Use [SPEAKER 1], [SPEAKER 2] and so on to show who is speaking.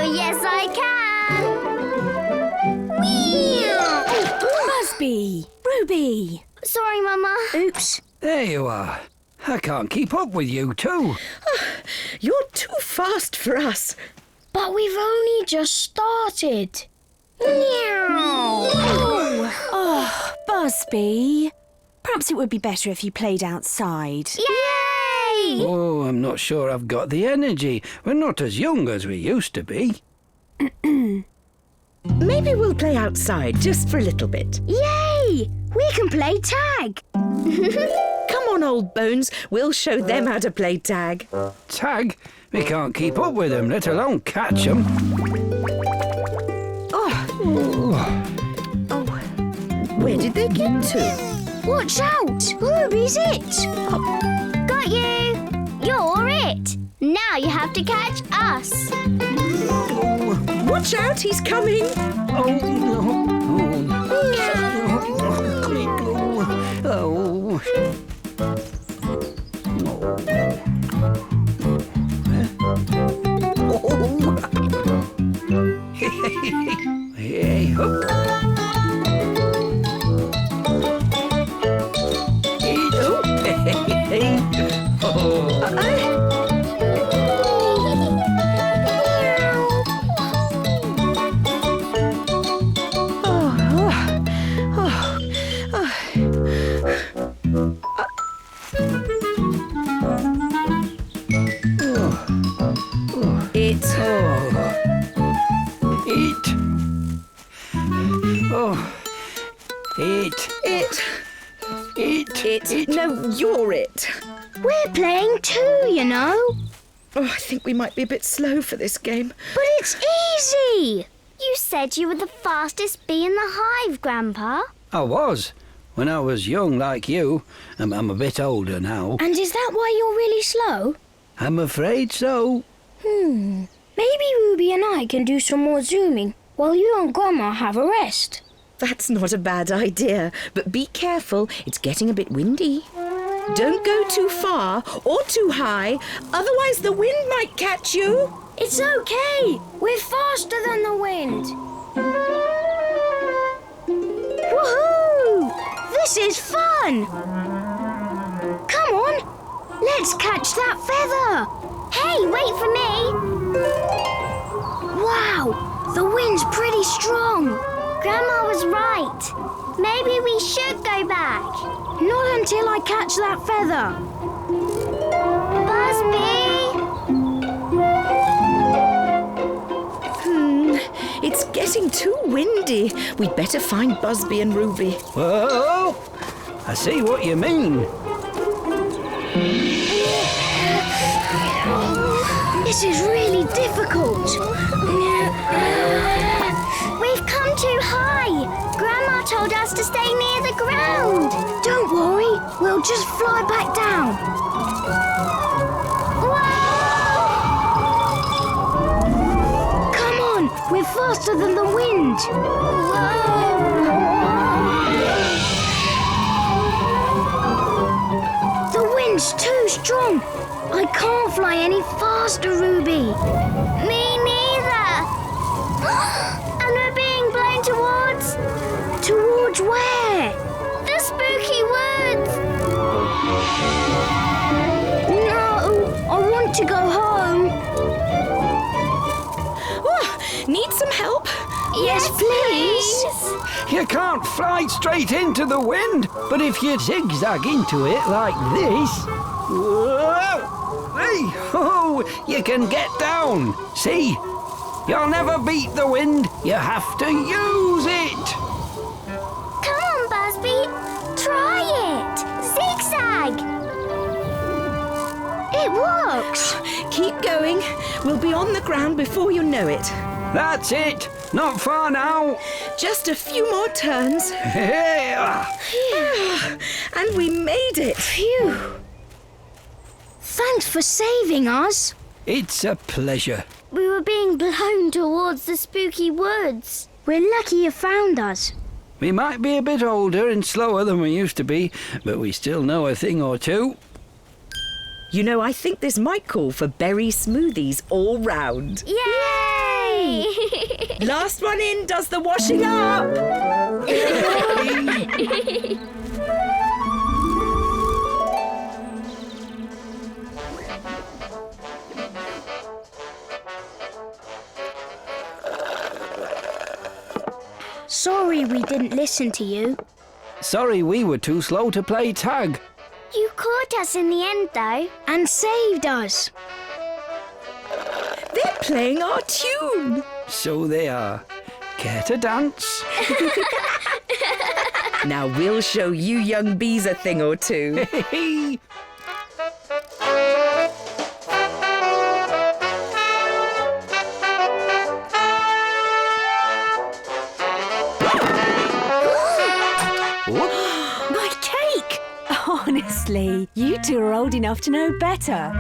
[SPEAKER 1] Oh, yes, I can.
[SPEAKER 2] Buzzbee! Rubee!
[SPEAKER 1] Sorry, Mama.
[SPEAKER 2] Oops.
[SPEAKER 3] There you are. I can't keep up with you two.
[SPEAKER 4] You're too fast for us.
[SPEAKER 1] But we've only just started.
[SPEAKER 2] Oh, Buzzbee. Perhaps it would be better if you played outside.
[SPEAKER 1] Yay!
[SPEAKER 3] Oh, I'm not sure I've got the energy. We're not as young as we used to be.
[SPEAKER 4] Maybe we'll play outside just for a little bit.
[SPEAKER 1] Yay! We can play tag.
[SPEAKER 4] Come on, old bones. We'll show them how to play tag.
[SPEAKER 3] Tag? We can't keep up with them, let alone catch them.
[SPEAKER 4] Where did they get to?
[SPEAKER 1] Watch out! Ruby's it. Got you. You're it. Now you have to catch us.
[SPEAKER 4] Watch out, he's coming.
[SPEAKER 3] Oh, no. Oh. Hey, hoop.
[SPEAKER 4] No, you're it.
[SPEAKER 1] We're playing too, you know.
[SPEAKER 4] Oh, I think we might be a bit slow for this game.
[SPEAKER 1] But it's easy. You said you were the fastest bee in the hive, Grandpa.
[SPEAKER 3] I was. When I was young like you. I'm a bit older now.
[SPEAKER 1] And is that why you're really slow?
[SPEAKER 3] I'm afraid so.
[SPEAKER 1] Maybe Ruby and I can do some more zooming while you and Grandma have a rest.
[SPEAKER 4] That's not a bad idea, but be careful. It's getting a bit windy. Don't go too far or too high, otherwise the wind might catch you.
[SPEAKER 1] It's okay. We're faster than the wind. Woohoo! This is fun. Come on, let's catch that feather. Hey, wait for me. Wow, the wind's pretty strong. Grandma was right. Maybe we should go back. Not until I catch that feather. Buzzbee!
[SPEAKER 4] It's getting too windy. We'd better find Buzzbee and Rubee.
[SPEAKER 3] Whoa! I see what you mean.
[SPEAKER 1] This is really difficult. We've come too high. Grandma told us to stay near the ground. Don't worry, we'll just fly back down. Whoa! Come on, we're faster than the wind. Whoa! The wind's too strong. I can't fly any faster, Rubee. Me neither. And we're being blown towards... Towards where? The spooky woods. No, I want to go home.
[SPEAKER 4] Oh, need some help?
[SPEAKER 1] Yes, please.
[SPEAKER 3] You can't fly straight into the wind, but if you zigzag into it like this... Whoa! Hey, oh, you can get down. See? You'll never beat the wind. You have to use it.
[SPEAKER 1] Come on, Buzzbee. Try it. Zigzag. It works.
[SPEAKER 4] Keep going. We'll be on the ground before you know it.
[SPEAKER 3] That's it. Not far now.
[SPEAKER 4] Just a few more turns. And we made it.
[SPEAKER 1] Phew. Thanks for saving us.
[SPEAKER 3] It's a pleasure.
[SPEAKER 1] We were being blown towards the spooky woods. We're lucky you found us.
[SPEAKER 3] We might be a bit older and slower than we used to be, but we still know a thing or two.
[SPEAKER 4] You know, I think this might call for berry smoothies all round.
[SPEAKER 1] Yay!
[SPEAKER 4] Last one in does the washing up.
[SPEAKER 1] Sorry we didn't listen to you.
[SPEAKER 3] Sorry we were too slow to play tag.
[SPEAKER 1] You caught us in the end, though. And saved us.
[SPEAKER 4] They're playing our tune.
[SPEAKER 3] So they are. Care to dance?
[SPEAKER 4] Now we'll show you young bees a thing or two.
[SPEAKER 2] My cake! Honestly, you two are old enough to know better.